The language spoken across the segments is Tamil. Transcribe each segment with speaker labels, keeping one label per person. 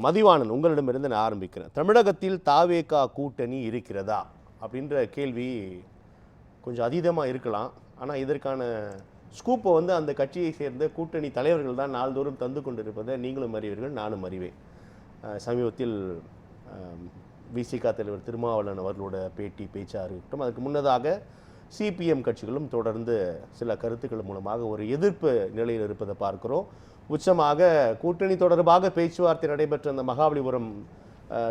Speaker 1: மதிவாணன், உங்களிடமிருந்து நான் ஆரம்பிக்கிறேன். தமிழகத்தில் தாவேகா கூட்டணி இருக்கிறதா அப்படின்ற கேள்வி கொஞ்சம் அதீதமாக இருக்கலாம். ஆனால் இதற்கான ஸ்கூப்பை வந்து அந்த கட்சியை சேர்ந்த கூட்டணி தலைவர்கள் தான் நாள்தோறும் தந்து கொண்டிருப்பதை நீங்களும் அறிவீர்கள், நானும் அறிவேன். சமீபத்தில் விசிகா தலைவர் திருமாவளவன் அவர்களோட பேச்சாக இருக்கட்டும், அதுக்கு முன்னதாக சிபிஎம் கட்சிகளும் தொடர்ந்து சில கருத்துக்கள் மூலமாக ஒரு எதிர்ப்பு நிலையில் இருப்பதை பார்க்கிறோம். உச்சமாக கூட்டணி தொடர்பாக பேச்சுவார்த்தை நடைபெற்ற அந்த மகாபலிபுரம்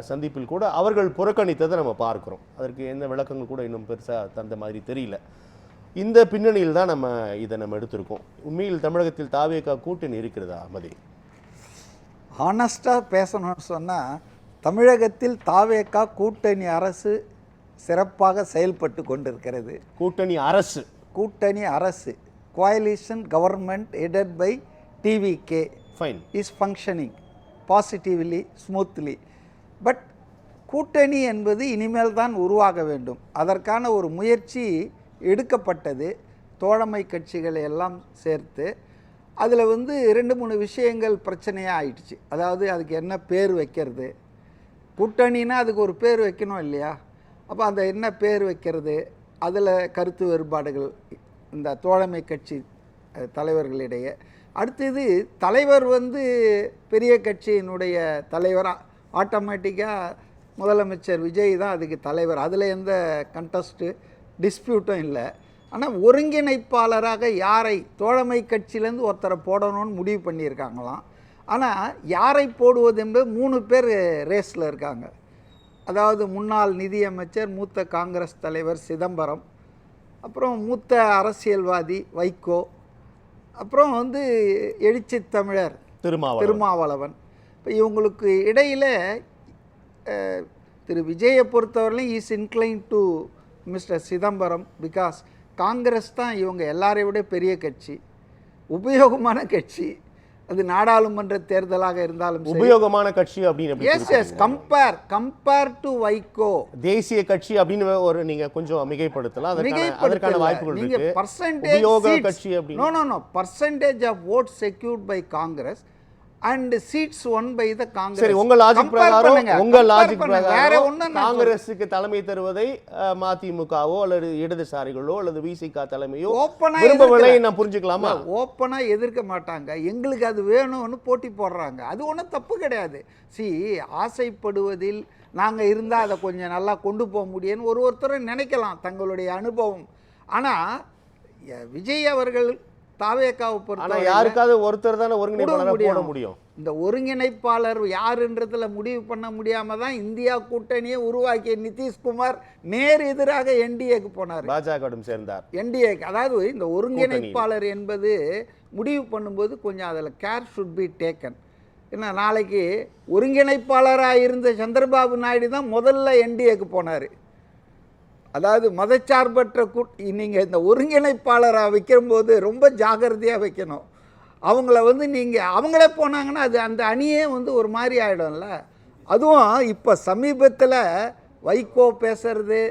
Speaker 1: சந்திப்பில் கூட அவர்கள் புறக்கணித்ததை நம்ம பார்க்கிறோம். அதற்கு என்ன விளக்கங்கள் கூட இன்னும் பெருசாக தந்த மாதிரி தெரியல. இந்த பின்னணியில் தான் இதை நம்ம எடுத்திருக்கோம். உண்மையில் தமிழகத்தில் தாவேகா கூட்டணி இருக்கிறதா மதி?
Speaker 2: ஹானஸ்டாக பேசணும்னு சொன்னால் தமிழகத்தில் தாவேகா கூட்டணி அரசு சிறப்பாக செயல்பட்டு கொண்டிருக்கிறது. கூட்டணி அரசு coalition government headed by TVK is functioning positively smoothly. But கூட்டணி என்பது இனிமேல் தான் உருவாக வேண்டும். அதற்கான ஒரு முயற்சி எடுக்கப்பட்டது, தோழமை கட்சிகளை எல்லாம் சேர்த்து. அதில் வந்து 2-3 விஷயங்கள் பிரச்சனையாக ஆயிடுச்சு. அதாவது அதுக்கு என்ன பேர் வைக்கிறது, கூட்டணின்னா அதுக்கு ஒரு பேர் வைக்கணும் இல்லையா? அப்போ அந்த என்ன பேர் வைக்கிறது, அதில் கருத்து வேறுபாடுகள் இந்த தோழமை கட்சி தலைவர்களிடையே. அடுத்தது தலைவர் வந்து பெரிய கட்சியினுடைய தலைவராக ஆட்டோமேட்டிக்காக முதலமைச்சர் விஜய் தான் அதுக்கு தலைவர், அதில் எந்த கண்டஸ்ட்டு டிஸ்பியூட்டும் இல்லை. ஆனால் ஒருங்கிணைப்பாளராக யாரை தோழமை கட்சியிலேருந்து ஒருத்தரை போடணும்னு முடிவு பண்ணியிருக்காங்களாம். ஆனால் யாரை போடுவது என்பது 3 பேர் ரேஸில் இருக்காங்க. அதாவது முன்னாள் நிதியமைச்சர், மூத்த காங்கிரஸ் தலைவர் சிதம்பரம், அப்புறம் மூத்த அரசியல்வாதி வைகோ, அப்புறம் வந்து எழுச்சி தமிழர் திருமாவளவன். இப்போ இவங்களுக்கு இடையில் திரு விஜயை பொறுத்தவரையிலும் is inclined to Mister Chidambaram. Because Congress தான் இவங்க எல்லாரை விட பெரிய கட்சி, உபயோகமான கட்சி. அது நாடாளுமன்ற தேர்தலாக இருந்தாலும்
Speaker 1: உபயோகமான கட்சி அப்படின்னு
Speaker 2: கம்பேர் டு வைகோ
Speaker 1: தேசிய கட்சி அப்படின்னு ஒரு நீங்க கொஞ்சம் மிகைப்படுத்தலாம். அதற்கான வாய்ப்புகள்
Speaker 2: நீங்க
Speaker 1: பர்சன்டேஜ் கட்சி அப்படி
Speaker 2: no percentage of vote secured by Congress and seats won by the Congress.
Speaker 1: சரி, உங்க லாஜிக் பிரகாரம் வேற ஒண்ணு காங்கிரஸுக்கு தலைமை தருவதை மதிமுகவோ அல்லது இடதுசாரிகளோ அல்லது விசிகா தலைமையோ விரும்பவில்லை நான் புரிஞ்சுக்கலாமா?
Speaker 2: ஓப்பனா எதிர்க்க மாட்டாங்க, எங்களுக்கு அது வேணும்னு போட்டி போடுறாங்க. அது ஒன்றும் தப்பு கிடையாது. ஆசைப்படுவதில் நாங்கள் இருந்தால் அதை கொஞ்சம் நல்லா கொண்டு போக முடியும்னு ஒருத்தரும் நினைக்கலாம், தங்களுடைய அனுபவம். ஆனால் விஜய் அவர்கள் தாவேகாவை பொறுத்த
Speaker 1: யாருக்காவது ஒருத்தர் தானே ஒருங்கிணைப்பாளர் போட முடியும்.
Speaker 2: இந்த ஒருங்கிணைப்பாளர் யாருன்றதுல முடிவு பண்ண முடியாம தான் இந்தியா கூட்டணியை உருவாக்கிய நிதிஷ்குமார் நேர் எதிராக என்டிஏக்கு போனார்,
Speaker 1: பாஜகவுடன் சேர்ந்தார்.
Speaker 2: என்டிஏக்கு அதாவது இந்த ஒருங்கிணைப்பாளர் என்பது முடிவு பண்ணும்போது கொஞ்சம் அதில் கேர் ஷுட் பி டேக்கன். ஏன்னா நாளைக்கு ஒருங்கிணைப்பாளராக இருந்த சந்திரபாபு நாயுடு தான் முதல்ல என்டிஏக்கு போனார். அதாவது மதச்சார்பற்ற நீங்கள் இந்த ஒருங்கிணைப்பாளராக வைக்கும்போது ரொம்ப ஜாகிரதையாக வைக்கணும். அவங்கள வந்து நீங்கள் அவங்களே போனாங்கன்னா அது அந்த அணியே வந்து ஒரு மாதிரி ஆகிடும்ல. அதுவும் இப்போ சமீபத்தில் வைகோ பேசுறது,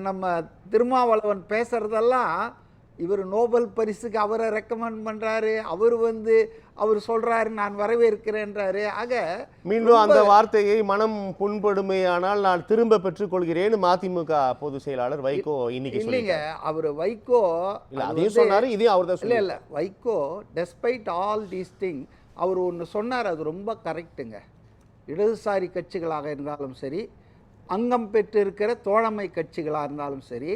Speaker 2: நம்ம திருமாவளவன் பேசுகிறதெல்லாம் இவர் நோபல் பரிசுக்கு அவரை ரெக்கமெண்ட் பண்ணுறாரு, அவர் சொல்கிறாரு நான் வரவேற்கிறேன்றாரு. ஆக
Speaker 1: மீண்டும் அந்த வார்த்தையை மனம் புண்படுமையானால் நான் திரும்ப பெற்றுக்கொள்கிறேன் மதிமுக பொதுச் செயலாளர் வைகோ இன்னைக்கு
Speaker 2: இல்லைங்க. அவர் வைகோ
Speaker 1: அதையும் சொன்னார், இதையும் அவர் தான்
Speaker 2: இல்லை Vaiko despite all these thing அவர் ஒன்று சொன்னார், அது ரொம்ப கரெக்டுங்க. இடதுசாரி கட்சிகளாக இருந்தாலும் சரி, அங்கம் பெற்று இருக்கிற தோழமை கட்சிகளாக இருந்தாலும் சரி,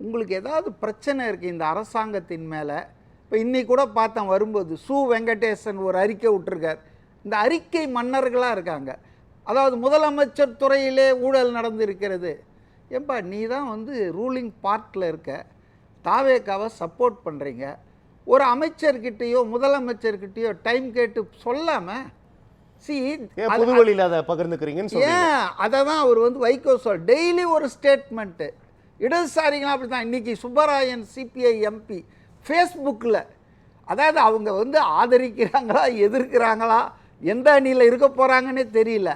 Speaker 2: உங்களுக்கு ஏதாவது பிரச்சனை இருக்குது இந்த அரசாங்கத்தின் மேலே. இப்போ இன்னைக்கு கூட பார்த்தேன் வரும்போது சு வெங்கடேசன் ஒரு அறிக்கை விட்டுருக்கார். இந்த அறிக்கை மன்னர்களாக இருக்காங்க. அதாவது முதலமைச்சர் துறையிலே ஊழல் நடந்திருக்கிறது. ஏன்பா நீ தான் வந்து ரூலிங் பார்ட்டில் இருக்க, தாவேகாவை சப்போர்ட் பண்ணுறீங்க, ஒரு அமைச்சர்கிட்டையோ முதலமைச்சர்கிட்டையோ டைம் கேட்டு சொல்லாமல் அதை தான் அவர் வந்து வைகோ டெய்லி ஒரு ஸ்டேட்மெண்ட்டு. இடதுசாரிகளாம் அப்படி தான். இன்றைக்கி சுப்பராயன் சிபிஐ எம்பி ஃபேஸ்புக்கில், அதாவது அவங்க வந்து ஆதரிக்கிறாங்களா எதிர்க்கிறாங்களா எந்த அணியில் இருக்க போகிறாங்கன்னே தெரியல.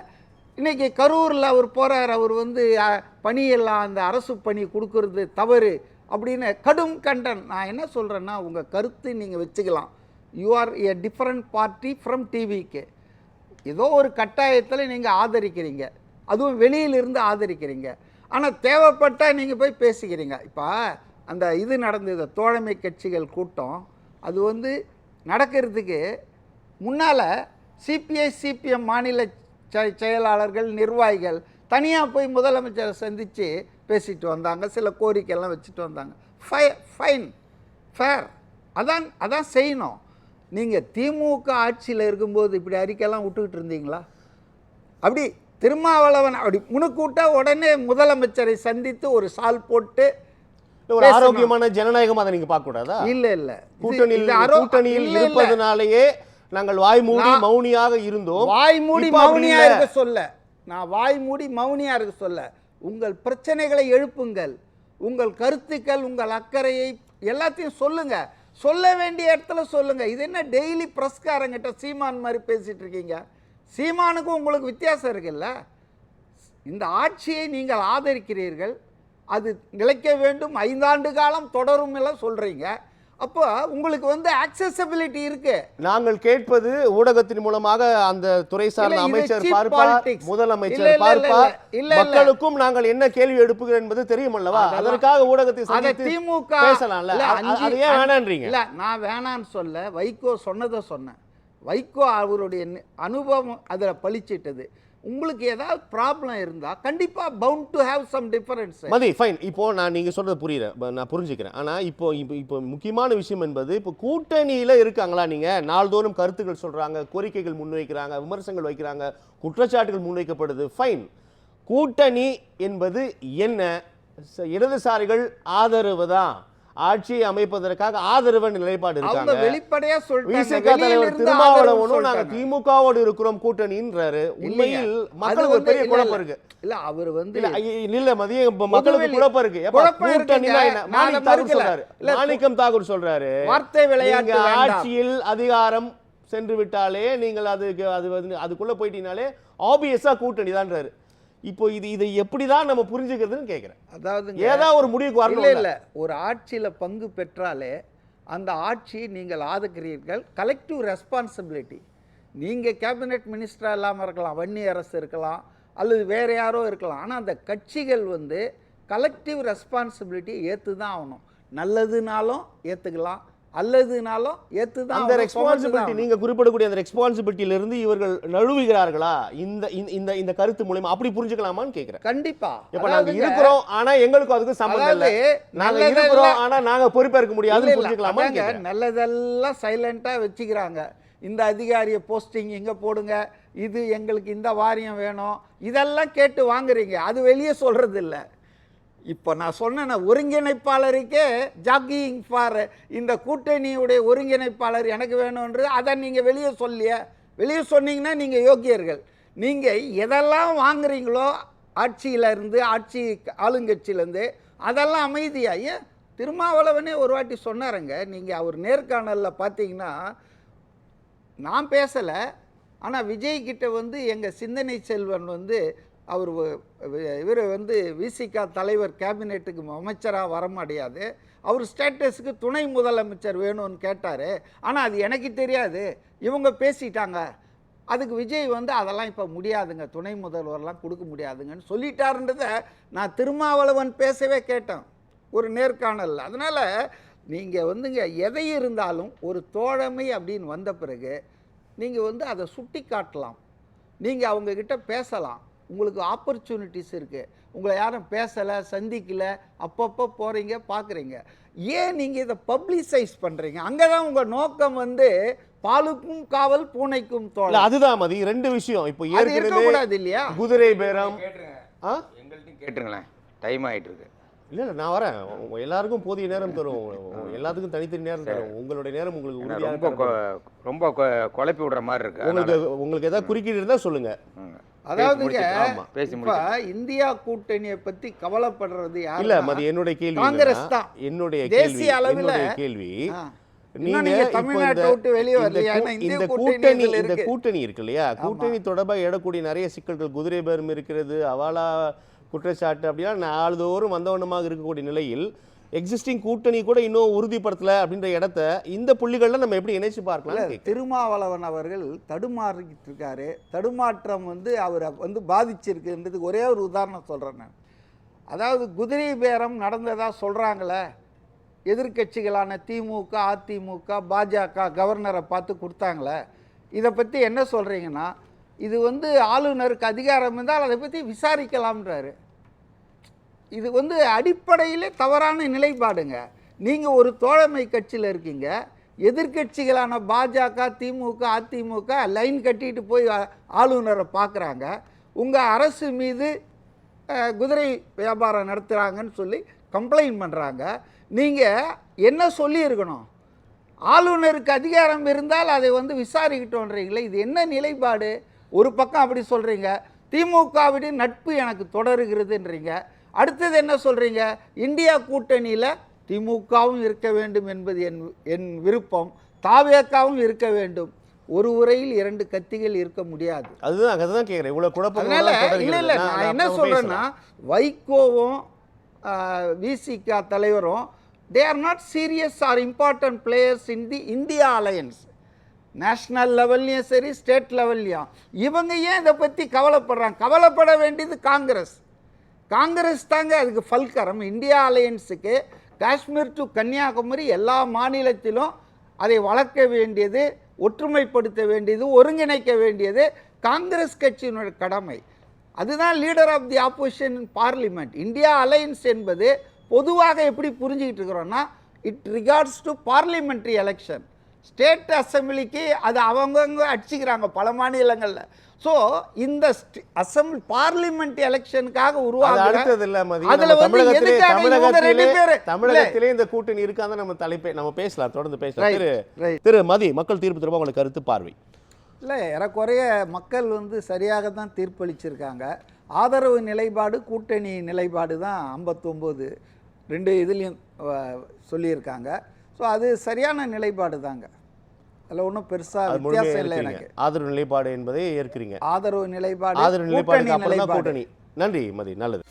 Speaker 2: இன்றைக்கி கரூரில் அவர் போகிறார், அவர் வந்து பணியெல்லாம் அந்த அரசு பணி கொடுக்கறது தவறு அப்படின்னு கடும் கண்டன். நான் என்ன சொல்கிறேன்னா, உங்கள் கருத்து நீங்கள் வச்சுக்கலாம். You are a different party from TVK. ஏதோ ஒரு கட்டாயத்தில் நீங்கள் ஆதரிக்கிறீங்க, அதுவும் வெளியிலிருந்து ஆதரிக்கிறீங்க. ஆனால் தேவைப்பட்டால் நீங்கள் போய் பேசிக்கிறீங்க. இப்போ அந்த இது நடந்தது, தோழமை கட்சிகள் கூட்டம், அது வந்து நடக்கிறதுக்கு முன்னால் சிபிஐ சிபிஎம் மாநில செயலாளர்கள் நிர்வாகிகள் தனியாக போய் முதலமைச்சரை சந்தித்து பேசிட்டு வந்தாங்க, சில கோரிக்கையெல்லாம் வச்சுட்டு வந்தாங்க. ஃபைன், ஃபேர், அதான் செய்யணும். நீங்கள் திமுக ஆட்சியில் இருக்கும்போது இப்படி அறிக்கையெல்லாம் விட்டுக்கிட்டு இருந்தீங்களா? அப்படி திருமாவளவன் அப்படி முணுக்கூட்டா உடனே முதலமைச்சரை சந்தித்து ஒரு சால் போட்டு
Speaker 1: ஒரு ஆரோக்கியமான ஜனநாயகம் அதை நீங்க பார்க்க கூடாதா?
Speaker 2: இல்ல
Speaker 1: கூட்டணியில் இருப்பதனாலேயே நாங்கள் வாய்மூடி மௌனியாக இருந்தோம்.
Speaker 2: வாய்மூடி மௌனியா இருக்க சொல்ல, நான் வாய்மூடி மௌனியா இருக்க சொல்ல, உங்கள் பிரச்சனைகளை எழுப்புங்கள், உங்கள் கருத்துக்கள், உங்கள் அக்கறையை எல்லாத்தையும் சொல்லுங்க, சொல்ல வேண்டிய இடத்துல சொல்லுங்க. இது என்ன டெய்லி பிரஸ்காரங்கிட்ட சீமான் மாதிரி பேசிட்டு இருக்கீங்க? சீமானுக்கும் உங்களுக்கு வித்தியாசம் இருக்குல்ல. இந்த ஆட்சியை நீங்கள் ஆதரிக்கிறீர்கள், அது நிலைக்க வேண்டும், 5 ஆண்டு காலம் தொடரும் எல்லாம் சொல்றீங்க. அப்போ உங்களுக்கு வந்து அக்சஸபிலிட்டி இருக்கு.
Speaker 1: நாங்கள் கேட்பது ஊடகத்தின் மூலமாக அந்த துறை சார்ந்த அமைச்சர் பார்ப்பார், முதலமைச்சர் பார்ப்பார், மக்களுக்கும் நாங்கள் என்ன கேள்வி எடுப்புகிறோம் என்பது தெரியும் அல்லவா? அதற்காக ஊடகத்தை சந்தித்து
Speaker 2: திமுக
Speaker 1: பேசலாம்ல. அது ஏன் வேணான்றீங்க?
Speaker 2: இல்ல, நான் வேணான்னு சொல்ல, வைகோ சொன்னதை சொன்னேன். வைகோ அவருடைய அனுபவம் அதில் பளிச்சிட்டது. உங்களுக்கு ஏதாவது ப்ராப்ளம் இருந்தா கண்டிப்பா bound to have some difference.
Speaker 1: Mathi fine. இப்போ நீங்க சொல்றது புரியல, நான் புரிஞ்சுக்கிறேன். ஆனா இப்போ முக்கியமான விஷயம் என்பது, இப்போ கூட்டணியில இருக்காங்களா? நீங்க நாள்தோறும் கருத்துக்கள் சொல்றாங்க, கோரிக்கைகள் முன்வைக்கிறாங்க, விமர்சனங்கள் வைக்கிறாங்க, குற்றச்சாட்டுகள் முன்வைக்கப்படுது. ஃபைன். கூட்டணி என்பது என்ன? இடதுசாரிகள் ஆதரவு தான், ஆட்சியை அமைப்பதற்காக ஆதரவு நிலைப்பாடு இருக்காங்க.
Speaker 2: வெளிப்படையா
Speaker 1: விசிக தலைவர் திருமாவளவனும் நாங்க திமுகவோடு இருக்கிறோம் கூட்டணின்றாரு. உண்மையில் மக்களுக்கு ஒரு பெரிய குழப்பம் இருக்கு.
Speaker 2: இல்ல அவர் வந்து
Speaker 1: இல்ல மதிய மக்களுக்கு குழப்பம் இருக்கு. கூட்டணினா என்ன? மாணிக்கம் தாகூர் சொல்றாரு,
Speaker 2: வார்த்தை விளையாட்டு,
Speaker 1: ஆட்சியில் அதிகாரம் சென்று விட்டாலே நீங்கள் அதுக்குள்ள போயிட்டீங்கனாலே ஆப்வியஸா கூட்டணி தான்றாரு. இப்போ இதை எப்படிதான் நம்ம புரிஞ்சுக்கிறதுன்னு கேட்கிறேன்.
Speaker 2: அதாவது
Speaker 1: ஏதாவது ஒரு முடிவுக்கு வரணும்.
Speaker 2: இல்ல, ஒரு ஆட்சியில பங்கு பெற்றாலே அந்த ஆட்சி நீங்கள் ஆதரிக்கிறீர்கள். Collective responsibility. நீங்க கேபினெட் மினிஸ்டரா இல்லாமல் இருக்கலாம், வன்னி அரசு இருக்கலாம், அல்லது வேற யாரோ இருக்கலாம். ஆனால் அந்த கட்சிகள் வந்து கலெக்டிவ் ரெஸ்பான்சிபிலிட்டியை ஏற்று தான் ஆகணும். நல்லதுனாலும் ஏற்றுக்கலாம், அல்லதுனாலும் ஏற்றுதான்.
Speaker 1: அந்த ரெஸ்பான்சிபிலிட்டி நீங்க குறிப்பிடக்கூடிய அந்த ரெஸ்பான்சிபிலிட்டியில இருந்து இவர்கள் நழுவுகிறார்களா இந்த இந்த கருத்து மூலமா? அப்படி புரிஞ்சுக்கலாமான்னு கேக்குறேன்.
Speaker 2: கண்டிப்பா.
Speaker 1: இப்ப நாங்க இருக்கிறோம், ஆனா எங்களுக்கு அதுக்கு சம்பந்தம் இல்ல, நாங்க இருக்கிறோம் ஆனா நாங்க பொறுப்பேற்க முடியாதுன்னு புரிஞ்சுக்கலாமா?
Speaker 2: நல்லதெல்லாம் சைலண்டா வச்சுக்கிறாங்க. இந்த அதிகாரிய போஸ்டிங் இங்க போடுங்க, இது எங்களுக்கு இந்த வாரியம் வேணும், இதெல்லாம் கேட்டு வாங்குறீங்க. அது வெளியே சொல்றது இல்லை. இப்போ நான் சொன்ன ஒருங்கிணைப்பாளருக்கே ஜாகிங் ஃபார் இந்த கூட்டணியுடைய ஒருங்கிணைப்பாளர் எனக்கு வேணும்ன்றது, அதை நீங்கள் வெளியே சொன்னீங்கன்னா நீங்கள் யோக்கியர்கள். நீங்கள் எதெல்லாம் வாங்குறீங்களோ ஆட்சியிலேருந்து, ஆளுங்கட்சியிலேருந்து, அதெல்லாம் அமைதியாக. ஏன் திருமாவளவனே ஒரு வாட்டி சொன்னாருங்க, நீங்கள் அவர் நேர்காணலில் பார்த்தீங்கன்னா, நான் பேசலை, ஆனால் விஜய்கிட்ட வந்து எங்கள் சிந்தனை செல்வன் வந்து அவர் இவர் வந்து விசிக தலைவர் கேபினெட்டுக்கு அமைச்சராக வர முடியாது, அவர் ஸ்டேட்டஸுக்கு துணை முதலமைச்சர் வேணும்னு கேட்டார். ஆனால் அது எனக்கு தெரியாது, இவங்க பேசிட்டாங்க, அதுக்கு விஜய் வந்து அதெல்லாம் இப்போ முடியாதுங்க, துணை முதல்வர்லாம் கொடுக்க முடியாதுங்கன்னு சொல்லிட்டாருன்றதை நான் திருமாவளவன் பேசவே கேட்டேன் ஒரு நேர்காணலில். அதனால் நீங்கள் வந்துங்க எதை இருந்தாலும் ஒரு தோழமை அப்படின்னு வந்த பிறகு நீங்கள் வந்து அதை சுட்டி காட்டலாம், நீங்கள் அவங்கக்கிட்ட பேசலாம். உங்களுக்கு ஆப்பர்ச்சுனிட்டிஸ் இருக்குது. உங்களை யாரும் பேசலை, சந்திக்கலை, அப்பப்போ போகிறீங்க, பார்க்குறீங்க. ஏன் நீங்கள் இதை பப்ளிசைஸ் பண்ணுறீங்க? அங்கே தான் உங்கள் நோக்கம் வந்து பாலுக்கும் காவல் பூனைக்கும் தோழர்.
Speaker 1: அதுதான் மதி, ரெண்டு விஷயம். இப்போ
Speaker 2: இருக்கக்கூடாது இல்லையா?
Speaker 1: குதிரை பேரம்
Speaker 3: எங்கள்கிட்டையும் கேட்டுருங்களேன், டைம் ஆகிட்டு இருக்கு.
Speaker 1: இல்லை நான் வரேன், எல்லாருக்கும் போதிய நேரம் தரும், எல்லாத்துக்கும் தனித்தனி நேரம் தரும். உங்களுடைய நேரம் உங்களுக்கு
Speaker 3: ரொம்ப குழப்பி விடுற மாதிரி இருக்கு.
Speaker 1: உங்களுக்கு ஏதாவது குறுக்கீடு இருந்தால் சொல்லுங்க.
Speaker 2: அதாவதுங்க, இப்ப இந்தியா கூட்டணியை பத்தி கவலைப்படுறது யாரு?
Speaker 1: இல்ல மதி, என்னுடைய கேள்வி
Speaker 2: காங்கிரஸ் தான்.
Speaker 1: என்னுடைய
Speaker 2: தேசிய அளவில்
Speaker 1: கேள்வி,
Speaker 2: நீங்க தமிழ்நாட்டை விட்டு வெளியே வரலையா?
Speaker 1: இந்த கூட்டணி இருக்கு இல்லையா, கூட்டணி தொடர்பாக எழக்கூடிய நிறைய சிக்கல்கள், குதிரை பேரம் இருக்கிறது, அவாலா குற்றச்சாட்டு, அப்படின்னா நாள்தோறும் வந்தவண்ணமாக இருக்கக்கூடிய நிலையில் எக்ஸிஸ்டிங் கூட்டணி கூட இன்னும் உறுதிப்படுத்தல அப்படின்ற இடத்த இந்த புள்ளிகள்ல நம்ம எப்படி இணைச்சு பார்க்கலாம்?
Speaker 2: திருமாவளவன் அவர்கள் தடுமாறிக்கிட்டு இருக்காரு. தடுமாற்றம் வந்து அவரை வந்து பாதிச்சிருக்குன்றதுக்கு ஒரே ஒரு உதாரணம் சொல்கிறேன் நான். அதாவது குதிரை பேரம் நடந்ததாக சொல்கிறாங்களே, எதிர்க்கட்சிகளான திமுக, அதிமுக, பாஜக கவர்னரை பார்த்து கொடுத்தாங்களே, இதை பற்றி என்ன சொல்கிறீங்கன்னா, இது வந்து ஆளுநருக்கு அதிகாரம் இருந்தால் அதை பற்றி விசாரிக்கலாம்ன்றாரு. இது வந்து அடிப்படையிலே தவறான நிலைப்பாடுங்க. நீங்கள் ஒரு தோழமை கட்சியில் இருக்கீங்க, எதிர்க்கட்சிகளான பாஜக, திமுக, அதிமுக லைன் கட்டிட்டு போய் ஆளுநரை பார்க்குறாங்க. உங்கள் அரசு மீது குதிரை வியாபாரம் நடத்துகிறாங்கன்னு சொல்லி கம்ப்ளைண்ட் பண்ணுறாங்க. நீங்கள் என்ன சொல்லியிருக்கணும்? ஆளுநருக்கு அதிகாரம் இருந்தால் அதை வந்து விசாரிக்கிட்டோன்றீங்களே, இது என்ன நிலைப்பாடு? ஒரு பக்கம் அப்படி சொல்கிறீங்க, திமுகவின் நட்பு எனக்கு தொடருகிறதுன்றீங்க. அடுத்தது என்ன சொல்கிறீங்க? இந்தியா கூட்டணியில் திமுகவும் இருக்க வேண்டும் என்பது என் விருப்பம், தாவேக்காவும் இருக்க வேண்டும். ஒரு உரையில் இரண்டு கத்திகள் இருக்க முடியாது.
Speaker 1: அதுதான் கேட்குறேன். இவ்வளோ குழப்பம்
Speaker 2: இல்லை நான் என்ன சொல்கிறேன்னா, வைகோவும் விசிக தலைவரும் they are not serious or important players in the India alliance. National லெவல்லையும் சரி, ஸ்டேட் லெவல்லையும். இவங்க ஏன் இதை பற்றி கவலைப்படுறாங்க? கவலைப்பட வேண்டியது காங்கிரஸ் தாங்க அதுக்கு ஃபல்கரம். இந்தியா அலையன்ஸுக்கு காஷ்மீர் டு கன்னியாகுமரி எல்லா மாநிலத்திலும் அதை வளர்க்க வேண்டியது, ஒற்றுமைப்படுத்த வேண்டியது, ஒருங்கிணைக்க வேண்டியது காங்கிரஸ் கட்சியினுடைய கடமை. அதுதான் leader of the opposition in parliament. India alliance என்பது பொதுவாக எப்படி புரிஞ்சுக்கிட்டு இருக்கிறோன்னா, it regards to parliamentary election. State அசம்பிளிக்கு அது அவங்கவுங்க அடிச்சுக்கிறாங்க பல மாநிலங்களில். ஸோ இந்த அசம்பிளி பார்லிமெண்ட் எலெக்ஷனுக்காக
Speaker 1: தமிழகத்திலே இந்த கூட்டணி இருக்காத நம்ம தலைப்பை நம்ம பேசலாம், தொடர்ந்து பேசலாம். திரு மதி, மக்கள் தீர்ப்பு திரும்ப உங்களுக்கு கருத்து பார்வை?
Speaker 2: இல்லை, ஏறக்குறைய மக்கள் வந்து சரியாக தான் தீர்ப்பளிச்சிருக்காங்க. ஆதரவு நிலைப்பாடு, கூட்டணி நிலைப்பாடு தான் 59 2 இதுலேயும் சொல்லியிருக்காங்க. ஸோ அது சரியான நிலைப்பாடு தாங்க. அதில் ஒன்றும் பெருசாக வித்தியாசம் இல்லை எனக்கு.
Speaker 1: ஆதரவு நிலைப்பாடு என்பதை ஏற்கிறீங்க?
Speaker 2: ஆதரவு நிலைப்பாடு,
Speaker 1: கூட்டணி. நன்றி மதி, நல்லது.